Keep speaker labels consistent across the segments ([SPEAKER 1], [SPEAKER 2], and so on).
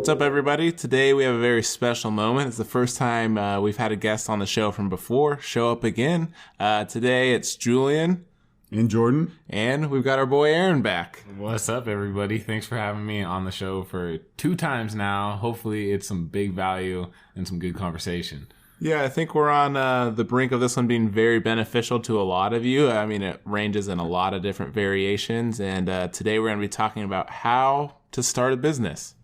[SPEAKER 1] What's up, everybody? Today we have a very special moment. It's the first time we've had a guest on the show from before show up again. Today it's Julian.
[SPEAKER 2] And Jordan.
[SPEAKER 1] And we've got our boy Aaron back.
[SPEAKER 3] What's up, everybody? Thanks for having me on the show for 2 times now. Hopefully it's some big value and some good conversation.
[SPEAKER 1] Yeah, I think we're on the brink of this one being very beneficial to a lot of you. I mean, it ranges in a lot of different variations. And today we're going to be talking about how to start a business.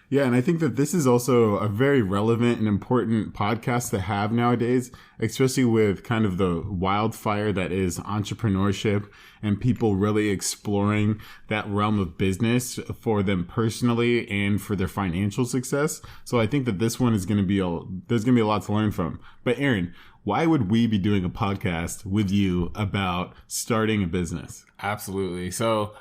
[SPEAKER 2] Yeah, and I think that this is also a very relevant and important podcast to have nowadays, especially with kind of the wildfire that is entrepreneurship and people really exploring that realm of business for them personally and for their financial success. So I think that this one is going to be there's going to be a lot to learn from. But Aaron, why would we be doing a podcast with you about starting a business?
[SPEAKER 3] Absolutely. So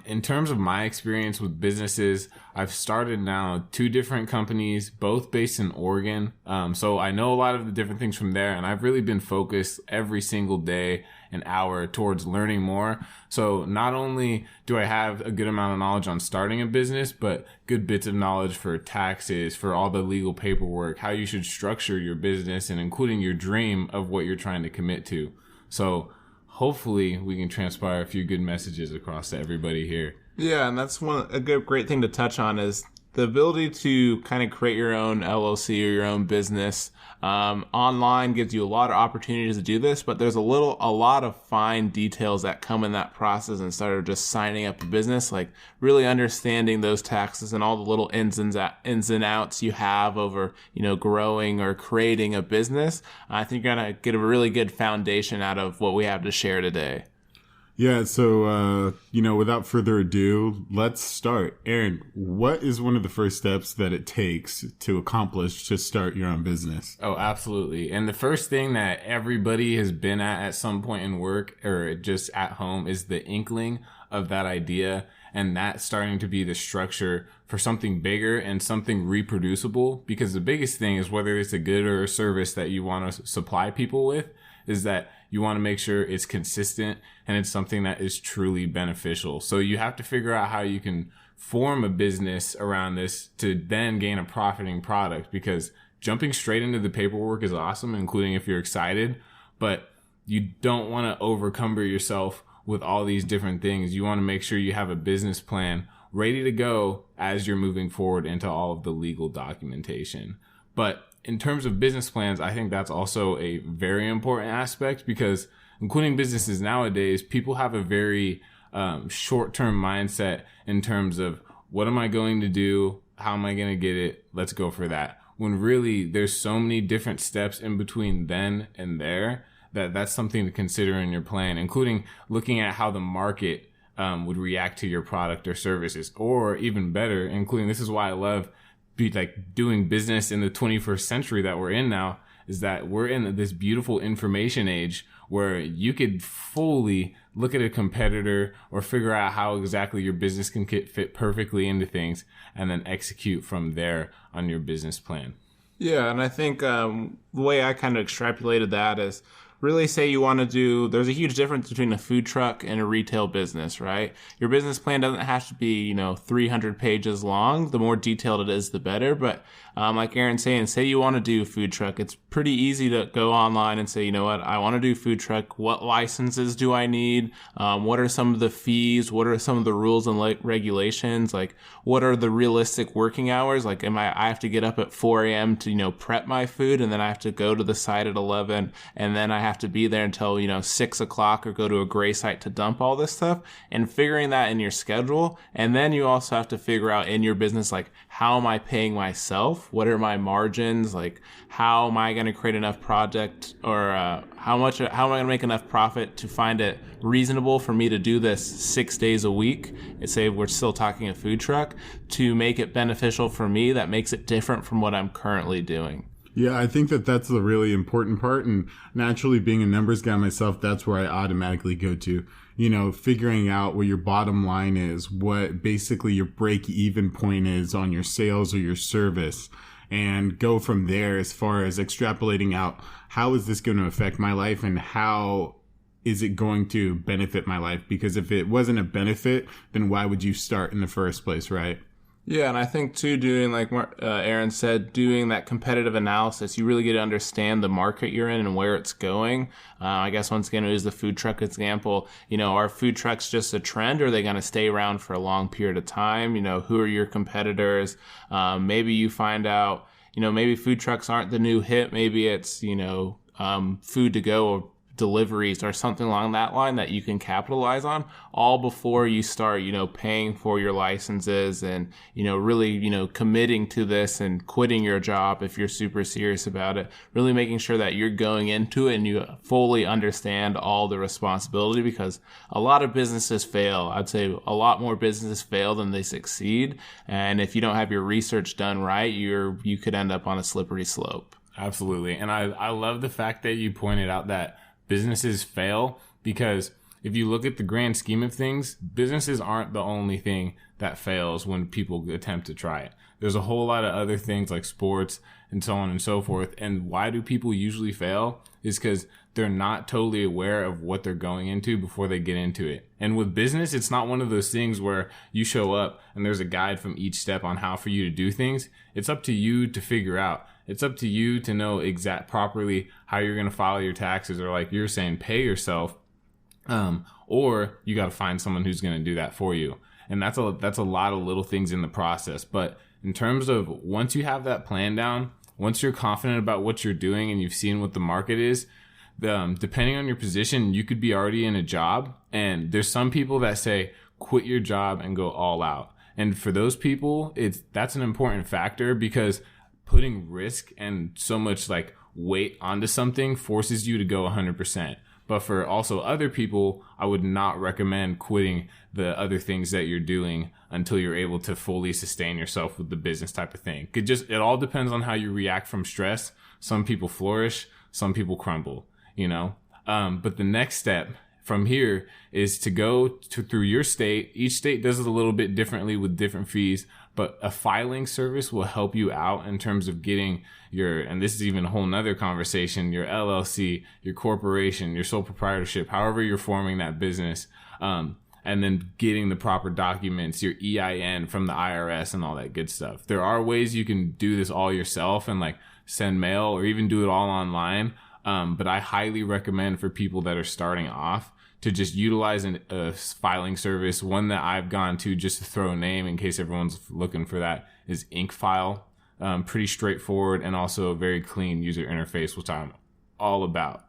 [SPEAKER 3] in terms of my experience with businesses, I've started now 2 different companies, both based in Oregon. So I know a lot of the different things from there, and I've really been focused every single day, an hour, towards learning more. So not only do I have a good amount of knowledge on starting a business, but good bits of knowledge for taxes, for all the legal paperwork, how you should structure your business, and including your dream of what you're trying to commit to. So hopefully we can transpire a few good messages across to everybody here.
[SPEAKER 1] Yeah, and that's great thing to touch on is the ability to kind of create your own LLC or your own business. Online gives you a lot of opportunities to do this, but there's a lot of fine details that come in that process instead of just signing up a business, like really understanding those taxes and all the little ins and outs you have over, growing or creating a business. I think you're going to get a really good foundation out of what we have to share today.
[SPEAKER 2] Yeah, so, without further ado, let's start. Aaron, what is one of the first steps that it takes to accomplish to start your own business?
[SPEAKER 3] Oh, absolutely. And the first thing that everybody has been at some point in work or just at home is the inkling of that idea, and that starting to be the structure for something bigger and something reproducible. Because the biggest thing is whether it's a good or a service that you want to supply people with, is that you want to make sure it's consistent and it's something that is truly beneficial. So you have to figure out how you can form a business around this to then gain a profiting product, because jumping straight into the paperwork is awesome, including if you're excited, but you don't want to overcumber yourself with all these different things. You want to make sure you have a business plan ready to go as you're moving forward into all of the legal documentation. But in terms of business plans, I think that's also a very important aspect, because including businesses nowadays, people have a very short-term mindset in terms of what am I going to do? How am I going to get it? Let's go for that. When really there's so many different steps in between then and there that's something to consider in your plan, including looking at how the market would react to your product or services, or even better, including, this is why I love doing business in the 21st century that we're in now, is that we're in this beautiful information age where you could fully look at a competitor or figure out how exactly your business can fit perfectly into things, and then execute from there on your business plan.
[SPEAKER 1] Yeah, and I think the way I kind of extrapolated that is, really say you want to there's a huge difference between a food truck and a retail business, right? Your business plan doesn't have to be, 300 pages long. The more detailed it is, the better. But like Aaron's saying, say you want to do food truck. It's pretty easy to go online and say, you know what, I want to do food truck. What licenses do I need? What are some of the fees? What are some of the rules and regulations? Like, what are the realistic working hours? Like, I have to get up at 4 a.m. to, prep my food, and then I have to go to the site at 11, and then I have to be there until 6 o'clock, or go to a gray site to dump all this stuff, and figuring that in your schedule. And then you also have to figure out in your business, like, how am I paying myself? What are my margins? Like, how am I going to create enough project, or how am I going to make enough profit to find it reasonable for me to do this 6 days a week? And say we're still talking a food truck, to make it beneficial for me, that makes it different from what I'm currently doing.
[SPEAKER 2] Yeah, I think that that's the really important part. And naturally, being a numbers guy myself, that's where I automatically go to. Figuring out what your bottom line is, what basically your break-even point is on your sales or your service, and go from there as far as extrapolating out, how is this going to affect my life, and how is it going to benefit my life? Because if it wasn't a benefit, then why would you start in the first place, right?
[SPEAKER 1] Yeah, and I think too, doing like Aaron said, doing that competitive analysis, you really get to understand the market you're in and where it's going. I guess once again, it is the food truck example. Are food trucks just a trend, or are they going to stay around for a long period of time? Who are your competitors? Maybe you find out, maybe food trucks aren't the new hit. Maybe it's, food to go or deliveries or something along that line that you can capitalize on, all before you start, paying for your licenses and, really, committing to this and quitting your job if you're super serious about it. Really making sure that you're going into it and you fully understand all the responsibility, because a lot of businesses fail. I'd say a lot more businesses fail than they succeed. And if you don't have your research done right, you could end up on a slippery slope.
[SPEAKER 3] Absolutely. And I love the fact that you pointed out that businesses fail, because if you look at the grand scheme of things, businesses aren't the only thing that fails when people attempt to try it. There's a whole lot of other things like sports and so on and so forth. And why do people usually fail is because they're not totally aware of what they're going into before they get into it. And with business, it's not one of those things where you show up and there's a guide from each step on how for you to do things. It's up to you to figure out. It's up to you to know properly how you're going to file your taxes, or like you're saying, pay yourself. Or you got to find someone who's going to do that for you. And that's a lot of little things in the process. But in terms of once you have that plan down, once you're confident about what you're doing and you've seen what the market is, depending on your position, you could be already in a job. And there's some people that say, quit your job and go all out. And for those people, that's an important factor, because putting risk and so much like weight onto something forces you to go 100%. But for also other people, I would not recommend quitting the other things that you're doing until you're able to fully sustain yourself with the business type of thing. It all depends on how you react from stress. Some people flourish, some people crumble, But the next step from here is to go through your state. Each state does it a little bit differently with different fees, but a filing service will help you out in terms of getting and this is even a whole nother conversation, your LLC, your corporation, your sole proprietorship, however you're forming that business, and then getting the proper documents, your EIN from the IRS and all that good stuff. There are ways you can do this all yourself and like send mail or even do it all online. But I highly recommend for people that are starting off to just utilize a filing service. One that I've gone to, just to throw a name in case everyone's looking for that, is InkFile. Pretty straightforward and also a very clean user interface, which I'm all about.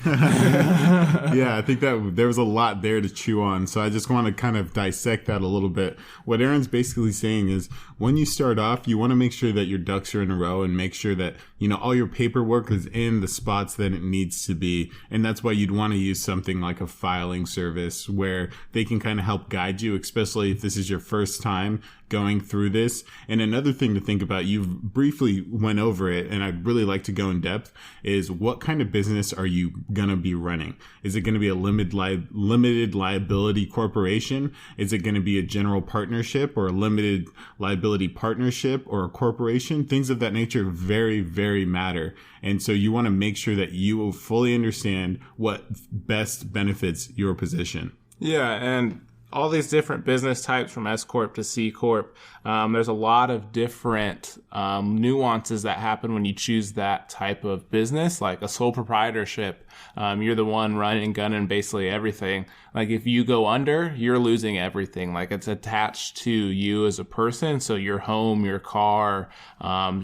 [SPEAKER 2] Yeah, I think that there was a lot there to chew on. So I just want to kind of dissect that a little bit. What Aaron's basically saying is when you start off, you want to make sure that your ducks are in a row and make sure that, all your paperwork is in the spots that it needs to be. And that's why you'd want to use something like a filing service where they can kind of help guide you, especially if this is your first time going through this. And another thing to think about, you've briefly went over it, and I'd really like to go in depth, is what kind of business are you going to be running? Is it going to be a limited liability corporation? Is it going to be a general partnership or a limited liability partnership or a corporation? Things of that nature very, very matter. And so you want to make sure that you will fully understand what best benefits your position.
[SPEAKER 1] Yeah, and all these different business types from S Corp to C Corp, there's a lot of different nuances that happen when you choose that type of business, like a sole proprietorship. You're the one running, gunning basically everything. Like if you go under, you're losing everything. Like it's attached to you as a person. So your home, your car,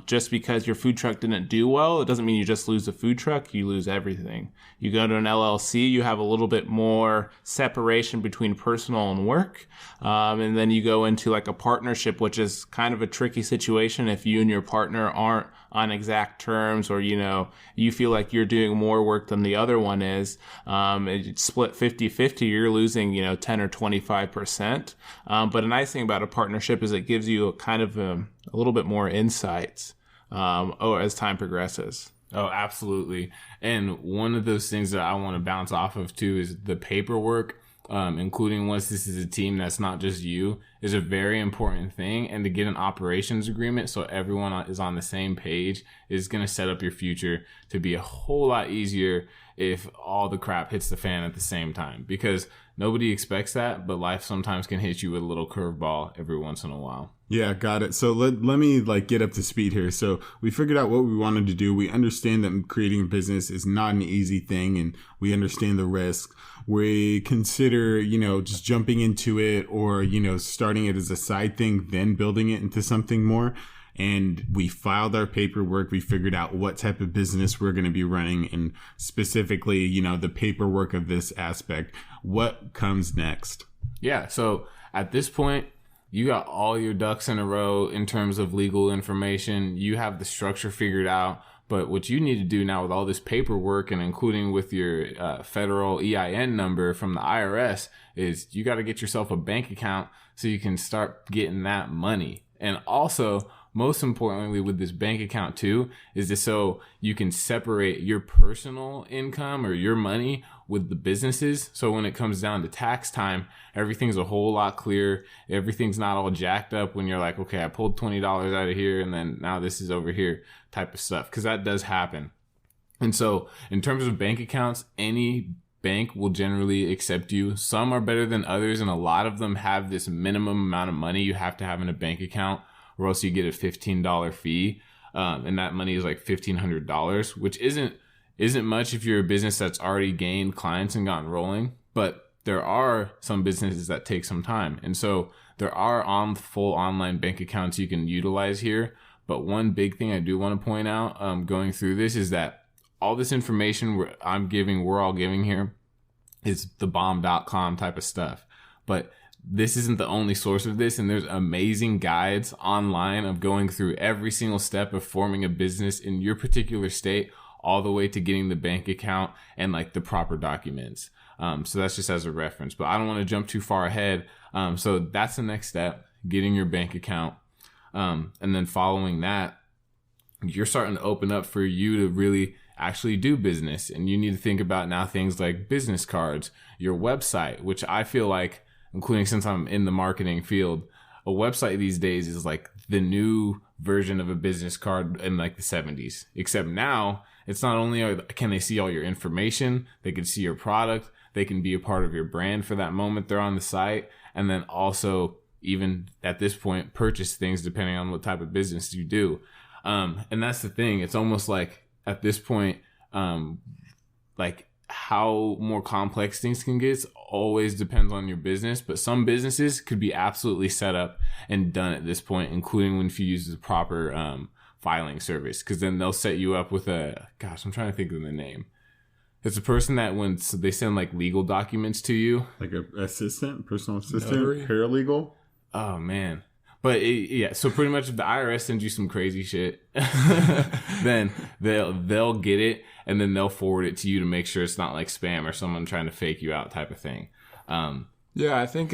[SPEAKER 1] just because your food truck didn't do well, it doesn't mean you just lose the food truck. You lose everything. You go to an LLC, you have a little bit more separation between personal and work. And then you go into like a partnership, which is kind of a tricky situation if you and your partner aren't on exact terms, or, you feel like you're doing more work than the other one is. It's split 50-50, you're losing, 10 or 25%. But a nice thing about a partnership is it gives you a kind of a little bit more insights as time progresses.
[SPEAKER 3] Oh, absolutely. And one of those things that I want to bounce off of too is the paperwork, including once this is a team that's not just you, is a very important thing. And to get an operations agreement so everyone is on the same page is going to set up your future to be a whole lot easier if all the crap hits the fan at the same time, because nobody expects that, but life sometimes can hit you with a little curveball every once in a while.
[SPEAKER 2] Yeah, got it. So let me get up to speed here. So we figured out what we wanted to do. We understand that creating a business is not an easy thing, and we understand the risk. We consider, just jumping into it or, starting it as a side thing, then building it into something more. And we filed our paperwork. We figured out what type of business we're going to be running, and specifically, the paperwork of this aspect. What comes next?
[SPEAKER 3] Yeah. So at this point, you got all your ducks in a row in terms of legal information. You have the structure figured out. But what you need to do now with all this paperwork, and including with your federal EIN number from the IRS, is you got to get yourself a bank account so you can start getting that money. And also, most importantly with this bank account too, is this so you can separate your personal income or your money with the businesses. So when it comes down to tax time, everything's a whole lot clearer. Everything's not all jacked up when you're like, okay, I pulled $20 out of here and then now this is over here type of stuff, because that does happen. And so in terms of bank accounts, any bank will generally accept you. Some are better than others, and a lot of them have this minimum amount of money you have to have in a bank account, or else you get a $15 fee. And that money is like $1,500, which isn't much if you're a business that's already gained clients and gotten rolling. But there are some businesses that take some time. And so there are full online bank accounts you can utilize here. But one big thing I do want to point out going through this is that all this information we're all giving here is the bomb.com type of stuff. But this isn't the only source of this, and there's amazing guides online of going through every single step of forming a business in your particular state, all the way to getting the bank account and like the proper documents. So that's just as a reference, but I don't want to jump too far ahead. So that's the next step, getting your bank account. And then following that, you're starting to open up for you to really actually do business. And you need to think about now things like business cards, your website, which I feel like, including since I'm in the marketing field, a website these days is like the new version of a business card in like the 70s. Except now, it's not only can they see all your information, they can see your product, they can be a part of your brand for that moment they're on the site, and then also even at this point purchase things depending on what type of business you do. And that's the thing. It's almost like at this point, like how more complex things can get always depends on your business, but some businesses could be absolutely set up and done at this point, including when if you use the proper filing service, because then they'll set you up with I'm trying to think of the name. It's a person that when they send like legal documents to you, like a personal assistant, notary? Paralegal. Oh man. But yeah, so pretty much if the IRS sends you some crazy shit, then they'll get it and then they'll forward it to you to make sure it's not like spam or someone trying to fake you out type of thing.
[SPEAKER 1] Yeah, I think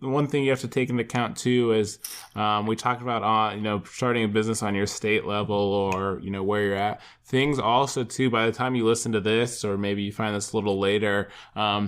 [SPEAKER 1] one thing you have to take into account too is we talked about starting a business on your state level or where you're at. Things also too, by the time you listen to this, or maybe you find this a little later,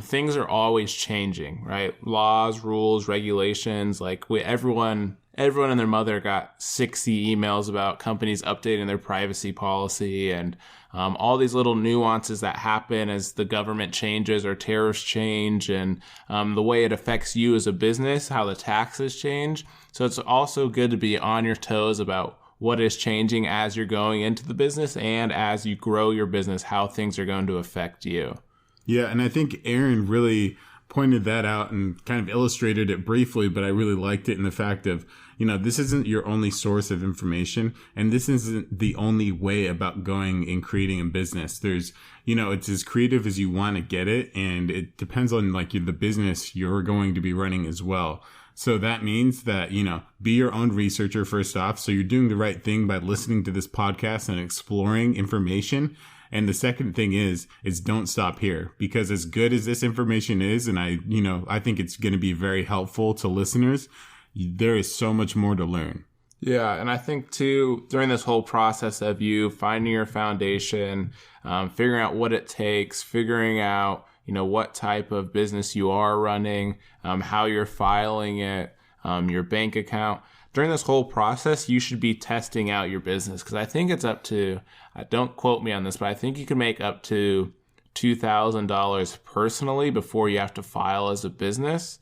[SPEAKER 1] things are always changing, right? Laws, rules, regulations. Like everyone and their mother got 60 emails about companies updating their privacy policy and all these little nuances that happen as the government changes or tariffs change, and the way it affects you as a business, how the taxes change. So it's also good to be on your toes about what is changing as you're going into the business and as you grow your business, how things are going to affect you.
[SPEAKER 2] Yeah, and I think Aaron really pointed that out and kind of illustrated it briefly, but I really liked it in the fact of, this isn't your only source of information, and this isn't the only way about going and creating a business. There's, it's as creative as you want to get it, and it depends on like the business you're going to be running as well. So that means that, be your own researcher first off. So you're doing the right thing by listening to this podcast and exploring information. And the second thing is don't stop here, because as good as this information is, and I think it's going to be very helpful to listeners, there is so much more to learn.
[SPEAKER 1] Yeah, and I think too, during this whole process of you finding your foundation, figuring out what it takes, figuring out, what type of business you are running, how you're filing it, your bank account. During this whole process, you should be testing out your business, because I think it's up to, don't quote me on this, but I think you can make up to $2,000 personally before you have to file as a business.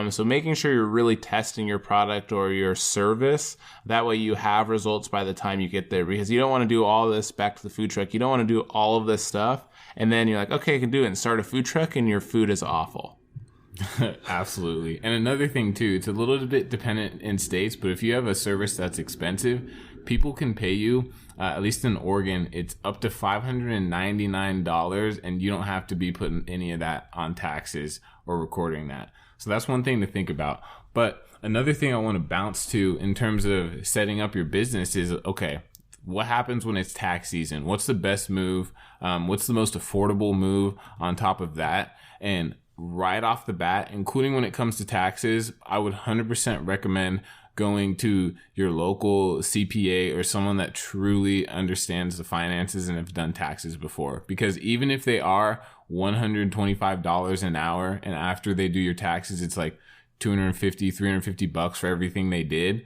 [SPEAKER 1] So making sure you're really testing your product or your service. That way you have results by the time you get there, because you don't want to do all this back to the food truck. You don't want to do all of this stuff. And then you're like, okay, I can do it, and start a food truck and your food is awful.
[SPEAKER 3] Absolutely. And another thing too, it's a little bit dependent in states, but if you have a service that's expensive, people can pay you, at least in Oregon, it's up to $599, and you don't have to be putting any of that on taxes or recording that. So that's one thing to think about. But another thing I want to bounce to in terms of setting up your business is, okay, what happens when it's tax season? What's the best move? What's the most affordable move on top of that? And right off the bat, including when it comes to taxes, I would 100% recommend going to your local CPA or someone that truly understands the finances and have done taxes before. Because even if they are $125 an hour, and after they do your taxes, it's like $250, $350 for everything they did,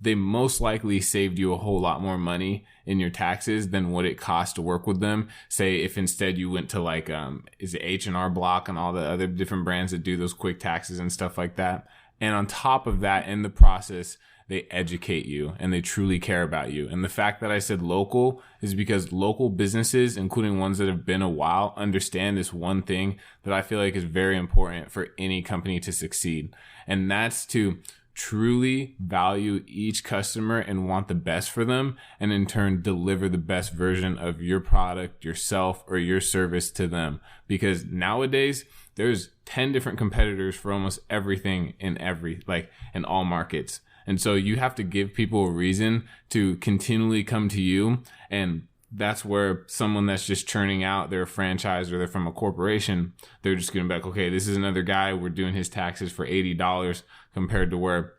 [SPEAKER 3] they most likely saved you a whole lot more money in your taxes than what it cost to work with them. Say if instead you went to like, is it H&R Block and all the other different brands that do those quick taxes and stuff like that. And on top of that, in the process, they educate you and they truly care about you. And the fact that I said local is because local businesses, including ones that have been a while, understand this one thing that I feel like is very important for any company to succeed. And that's to truly value each customer and want the best for them, and in turn deliver the best version of your product, yourself, or your service to them. Because nowadays there's 10 different competitors for almost everything in all markets. And so you have to give people a reason to continually come to you. And that's where someone that's just churning out, they're a franchise or they're from a corporation, they're just going to be like, okay, this is another guy, we're doing his taxes for $80, compared to where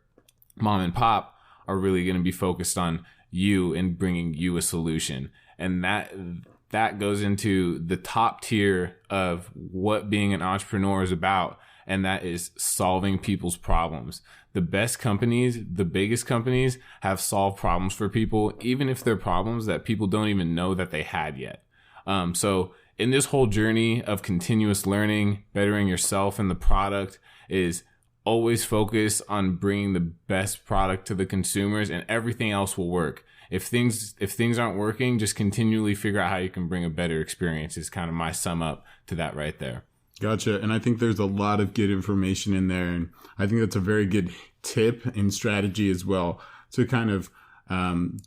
[SPEAKER 3] mom and pop are really going to be focused on you and bringing you a solution. And that goes into the top tier of what being an entrepreneur is about. And that is solving people's problems. The best companies, the biggest companies, have solved problems for people, even if they're problems that people don't even know that they had yet. So in this whole journey of continuous learning, bettering yourself and the product, is always focus on bringing the best product to the consumers, and everything else will work. If things aren't working, just continually figure out how you can bring a better experience is kind of my sum up to that right there.
[SPEAKER 2] Gotcha. And I think there's a lot of good information in there. And I think that's a very good tip and strategy as well, to kind of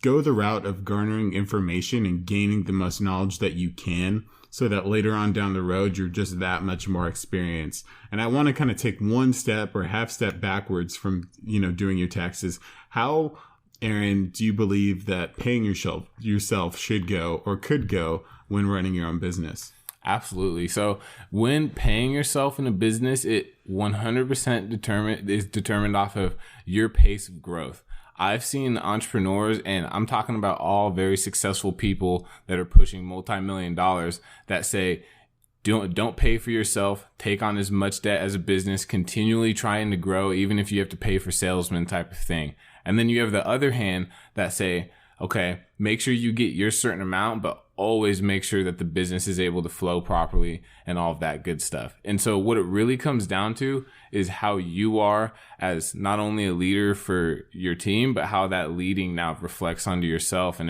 [SPEAKER 2] go the route of garnering information and gaining the most knowledge that you can, so that later on down the road, you're just that much more experienced. And I want to kind of take one step or half step backwards from, doing your taxes. How, Aaron, do you believe that paying yourself should go or could go when running your own business?
[SPEAKER 3] Absolutely. So when paying yourself in a business, it 100% is determined off of your pace of growth. I've seen entrepreneurs, and I'm talking about all very successful people that are pushing multi-million dollars, that say, don't pay for yourself, take on as much debt as a business, continually trying to grow, even if you have to pay for salesmen type of thing. And then you have the other hand that say, okay, make sure you get your certain amount, but always make sure that the business is able to flow properly and all of that good stuff. And so what it really comes down to is how you are as not only a leader for your team, but how that leading now reflects onto yourself. And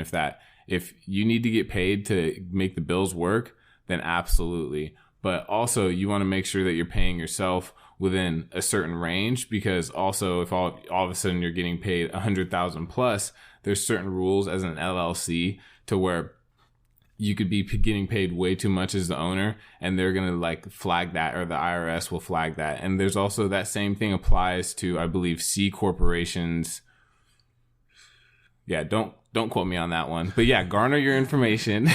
[SPEAKER 3] if you need to get paid to make the bills work, then absolutely. But also you want to make sure that you're paying yourself within a certain range, because also if all of a sudden you're getting paid $100,000 plus, there's certain rules as an LLC to where you could be getting paid way too much as the owner, and they're going to flag that, or the IRS will flag that. And there's also that same thing applies to, I believe, C corporations. Yeah, don't quote me on that one. But yeah, garner your information.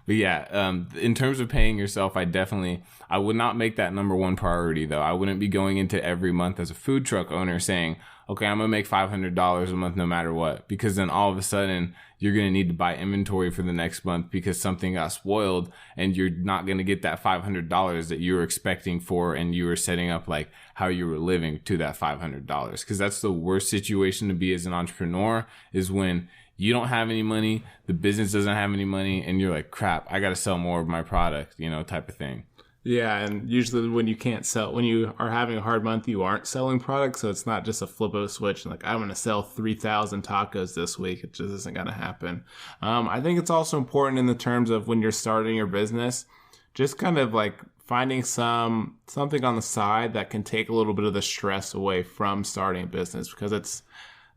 [SPEAKER 3] But yeah, in terms of paying yourself, I would not make that number one priority though. I wouldn't be going into every month as a food truck owner saying, okay, I'm going to make $500 a month no matter what, because then all of a sudden you're going to need to buy inventory for the next month because something got spoiled, and you're not going to get that $500 that you were expecting for, and you were setting up how you were living to that $500. Because that's the worst situation to be as an entrepreneur, is when you don't have any money, the business doesn't have any money, and you're like, crap, I got to sell more of my product, type of thing.
[SPEAKER 1] Yeah, and usually when you are having a hard month, you aren't selling products, so it's not just a flip of a switch, like, I'm going to sell 3,000 tacos this week. It just isn't going to happen. I think it's also important in the terms of when you're starting your business, just kind of like finding something on the side that can take a little bit of the stress away from starting a business, because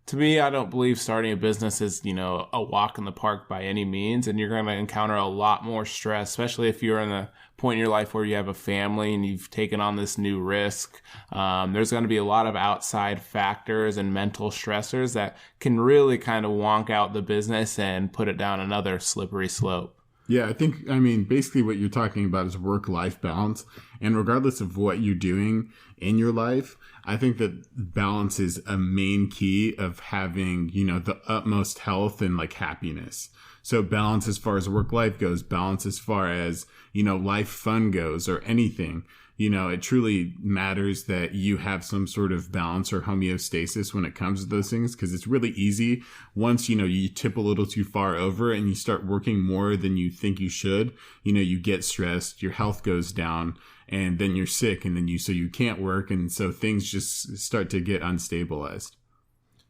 [SPEAKER 1] to me, I don't believe starting a business is, a walk in the park by any means. And you're going to encounter a lot more stress, especially if you're in a point in your life where you have a family and you've taken on this new risk. There's going to be a lot of outside factors and mental stressors that can really kind of wonk out the business and put it down another slippery slope.
[SPEAKER 2] Yeah, basically what you're talking about is work-life balance. And regardless of what you're doing in your life, I think that balance is a main key of having, the utmost health and like happiness. So balance as far as work life goes, balance as far as, life fun goes, or anything. It truly matters that you have some sort of balance or homeostasis when it comes to those things, because it's really easy once, you tip a little too far over and you start working more than you think you should, you get stressed, your health goes down, and then you're sick, and then so you can't work. And so things just start to get unstabilized.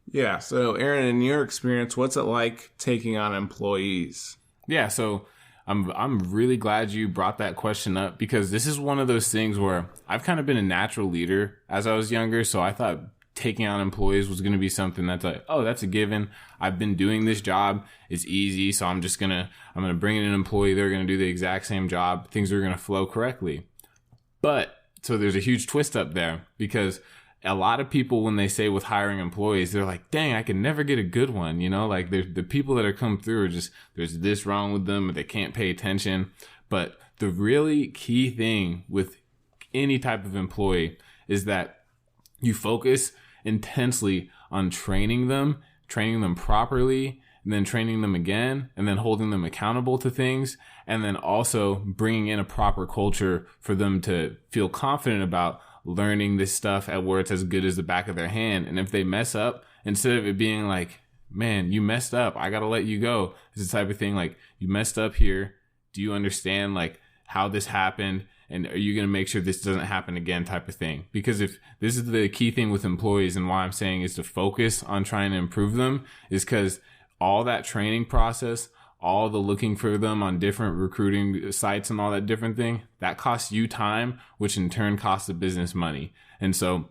[SPEAKER 2] Yeah.
[SPEAKER 1] So Aaron, in your experience, what's it like taking on employees?
[SPEAKER 3] Yeah. So I'm really glad you brought that question up, because this is one of those things where I've kind of been a natural leader as I was younger. So I thought taking on employees was going to be something that's like, oh, that's a given. I've been doing this job. It's easy. So I'm going to bring in an employee. They're going to do the exact same job. Things are going to flow correctly. But so there's a huge twist up there, because a lot of people, when they say with hiring employees, they're like, dang, I can never get a good one. Like the people that are come through are just, there's this wrong with them, or they can't pay attention. But the really key thing with any type of employee is that you focus intensely on training them properly, and then training them again, and then holding them accountable to things, and then also bringing in a proper culture for them to feel confident about learning this stuff at where it's as good as the back of their hand. And if they mess up, instead of it being like, man, you messed up, I got to let you go, it's the type of thing like, you messed up here. Do you understand like how this happened? And are you going to make sure this doesn't happen again, type of thing? Because if this is the key thing with employees, and why I'm saying is to focus on trying to improve them, is because all that training process, all the looking for them on different recruiting sites and all that different thing, that costs you time, which in turn costs the business money. And so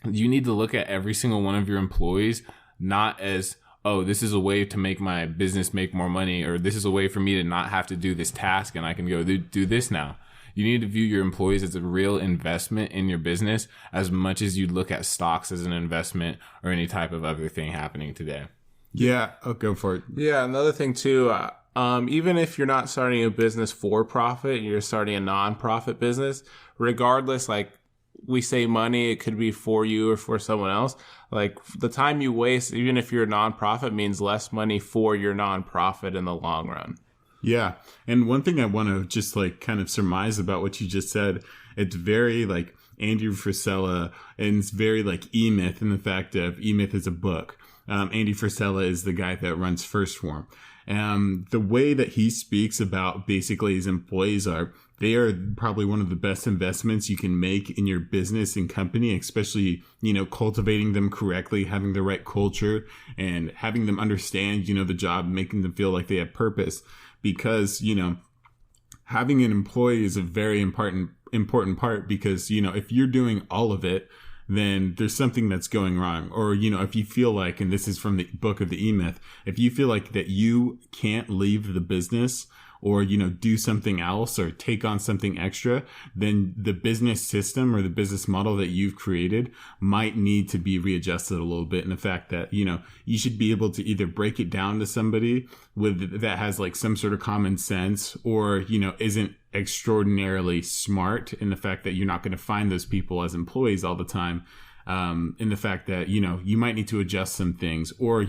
[SPEAKER 3] you need to look at every single one of your employees, not as, oh, this is a way to make my business make more money, or this is a way for me to not have to do this task and I can go do this now. You need to view your employees as a real investment in your business, as much as you'd look at stocks as an investment or any type of other thing happening today.
[SPEAKER 2] Yeah, I'll go for it.
[SPEAKER 1] Yeah, another thing too, even if you're not starting a business for profit, you're starting a non-profit business, regardless, like we say money, it could be for you or for someone else. Like the time you waste, even if you're a non-profit, means less money for your non-profit in the long run.
[SPEAKER 2] Yeah. And one thing I want to just like kind of surmise about what you just said, it's very like Andy Frisella, and it's very like E-Myth, in the fact of E-Myth is a book. Andy Frisella is the guy that runs First Form. The way that he speaks about basically his employees they are probably one of the best investments you can make in your business and company, especially, cultivating them correctly, having the right culture, and having them understand, the job, making them feel like they have purpose. Because, having an employee is a very important part, because, if you're doing all of it, then there's something that's going wrong. Or, if you feel like, and this is from the book of the E-Myth, if you feel like that you can't leave the business or, do something else or take on something extra, then the business system or the business model that you've created might need to be readjusted a little bit. And the fact that, you should be able to either break it down to somebody that has like some sort of common sense, or, isn't extraordinarily smart, in the fact that you're not going to find those people as employees all the time. In the fact that, you might need to adjust some things, or,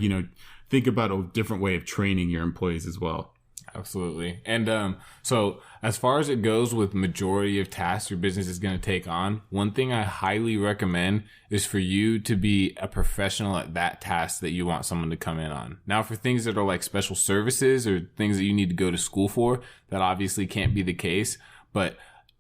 [SPEAKER 2] think about a different way of training your employees as well.
[SPEAKER 3] Absolutely. And so as far as it goes with majority of tasks your business is going to take on, one thing I highly recommend is for you to be a professional at that task that you want someone to come in on. Now, for things that are like special services or things that you need to go to school for, that obviously can't be the case, but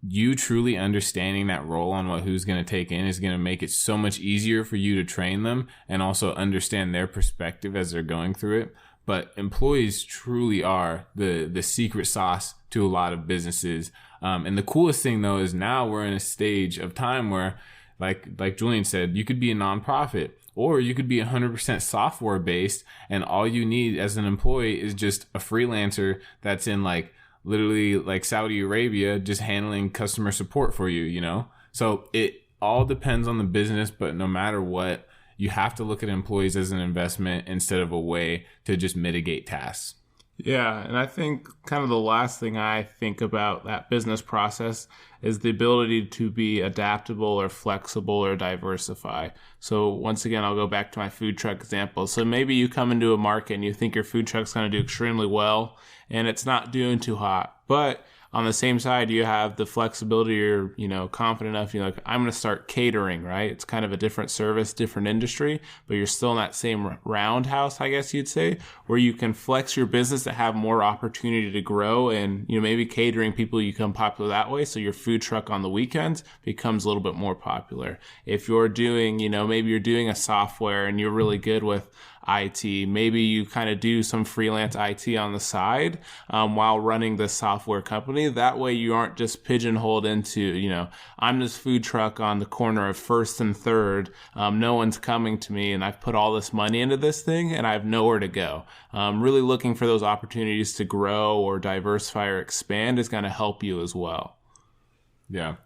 [SPEAKER 3] you truly understanding that role on what who's going to take in is going to make it so much easier for you to train them and also understand their perspective as they're going through it. But employees truly are the secret sauce to a lot of businesses. And the coolest thing though is now we're in a stage of time where, like Julian said, you could be a nonprofit or you could be 100% software based, and all you need as an employee is just a freelancer that's in like literally like Saudi Arabia, just handling customer support for you, you know? So it all depends on the business, but no matter what, you have to look at employees as an investment instead of a way to just mitigate tasks.
[SPEAKER 1] Yeah, and I think kind of the last thing I think about that business process is the ability to be adaptable or flexible or diversify. So once again, I'll go back to my food truck example. So maybe you come into a market and you think your food truck's going to do extremely well and it's not doing too hot, but on the same side, you have the flexibility. You're, confident enough. You're like, I'm going to start catering, right? It's kind of a different service, different industry, but you're still in that same roundhouse, I guess you'd say, where you can flex your business to have more opportunity to grow. And, maybe catering people, you become popular that way. So your food truck on the weekends becomes a little bit more popular. If you're doing, maybe you're doing a software and you're really good with IT. Maybe you kind of do some freelance IT on the side while running the software company. That way you aren't just pigeonholed into, I'm this food truck on the corner of First and Third. No one's coming to me and I've put all this money into this thing and I have nowhere to go. Really looking for those opportunities to grow or diversify or expand is going to help you as well.
[SPEAKER 3] Yeah.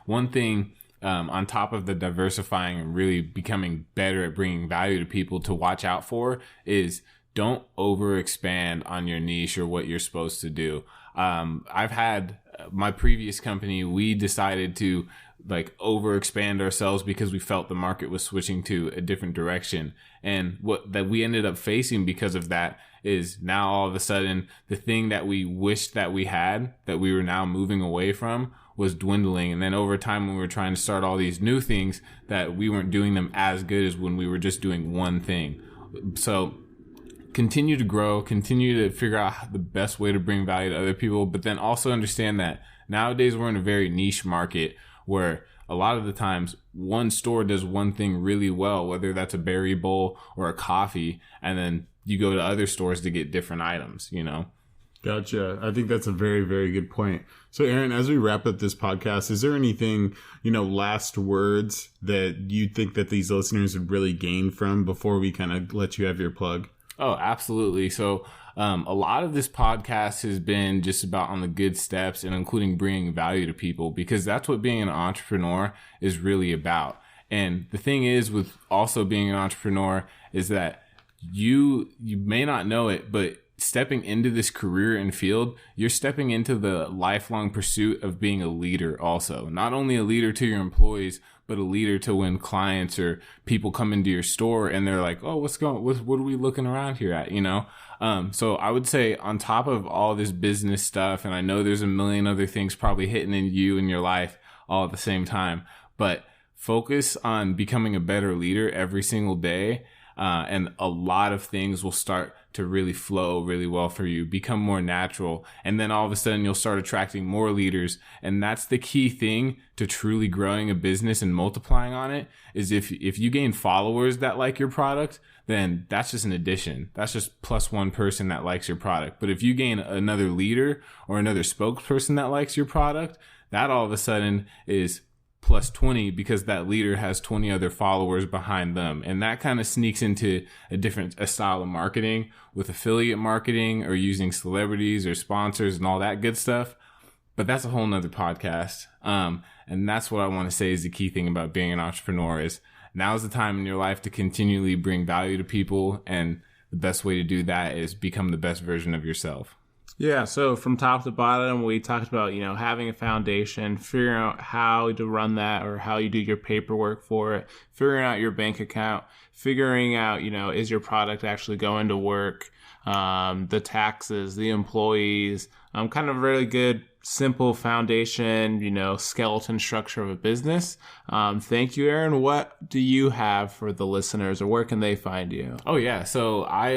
[SPEAKER 3] One thing on top of the diversifying and really becoming better at bringing value to people to watch out for is don't overexpand on your niche or what you're supposed to do. I've had my previous company, we decided to like overexpand ourselves because we felt the market was switching to a different direction. And what that we ended up facing because of that is now all of a sudden the thing that we wished that we had, that we were now moving away from, was dwindling. And then over time, when we were trying to start all these new things, that we weren't doing them as good as when we were just doing one thing. So continue to grow, continue to figure out the best way to bring value to other people, but then also understand that nowadays we're in a very niche market where a lot of the times one store does one thing really well, whether that's a berry bowl or a coffee, and then you go to other stores to get different items,
[SPEAKER 2] Gotcha. I think that's a very, very good point. So, Aaron, as we wrap up this podcast, is there anything, last words that you think that these listeners would really gain from before we kind of let you have your plug?
[SPEAKER 3] Oh, absolutely. So, a lot of this podcast has been just about on the good steps and including bringing value to people, because that's what being an entrepreneur is really about. And the thing is with also being an entrepreneur is that you may not know it, but stepping into this career and field, you're stepping into the lifelong pursuit of being a leader also. Not only a leader to your employees, but a leader to when clients or people come into your store and they're like, oh, what are we looking around here at, So I would say on top of all this business stuff, and I know there's a million other things probably hitting in you in your life all at the same time, but focus on becoming a better leader every single day. And a lot of things will start to really flow really well for you, become more natural. And then all of a sudden you'll start attracting more leaders. And that's the key thing to truly growing a business and multiplying on it is if you gain followers that like your product, then that's just an addition. That's just plus one person that likes your product. But if you gain another leader or another spokesperson that likes your product, that all of a sudden is plus 20 because that leader has 20 other followers behind them. And that kind of sneaks into a style of marketing with affiliate marketing or using celebrities or sponsors and all that good stuff. But that's a whole nother podcast. And that's what I want to say is the key thing about being an entrepreneur is now's the time in your life to continually bring value to people. And the best way to do that is become the best version of yourself.
[SPEAKER 1] Yeah, so from top to bottom, we talked about, having a foundation, figuring out how to run that or how you do your paperwork for it, figuring out your bank account, figuring out, is your product actually going to work, the taxes, the employees, kind of really good, simple foundation, skeleton structure of a business. Thank you, Aaron. What do you have for the listeners, or where can they find you?
[SPEAKER 3] Oh, yeah. So I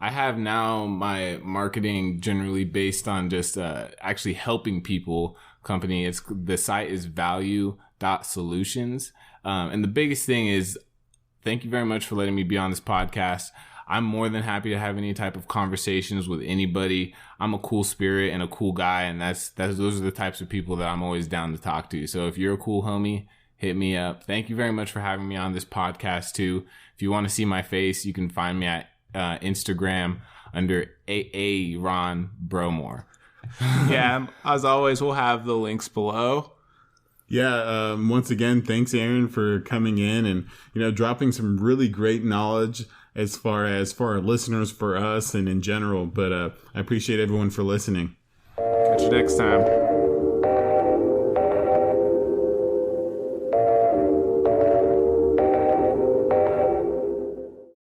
[SPEAKER 3] have now my marketing generally based on just actually helping people. Company. The site is value.solutions. And the biggest thing is, thank you very much for letting me be on this podcast. I'm more than happy to have any type of conversations with anybody. I'm a cool spirit and a cool guy, and those are the types of people that I'm always down to talk to. So if you're a cool homie, hit me up. Thank you very much for having me on this podcast too. If you want to see my face, you can find me at Instagram under Ron Bromore.
[SPEAKER 1] Yeah, as always, we'll have the links below.
[SPEAKER 2] Yeah, once again, thanks, Aaron, for coming in and, dropping some really great knowledge as far as for our listeners, for us, and in general. But I appreciate everyone for listening.
[SPEAKER 1] Catch you next time.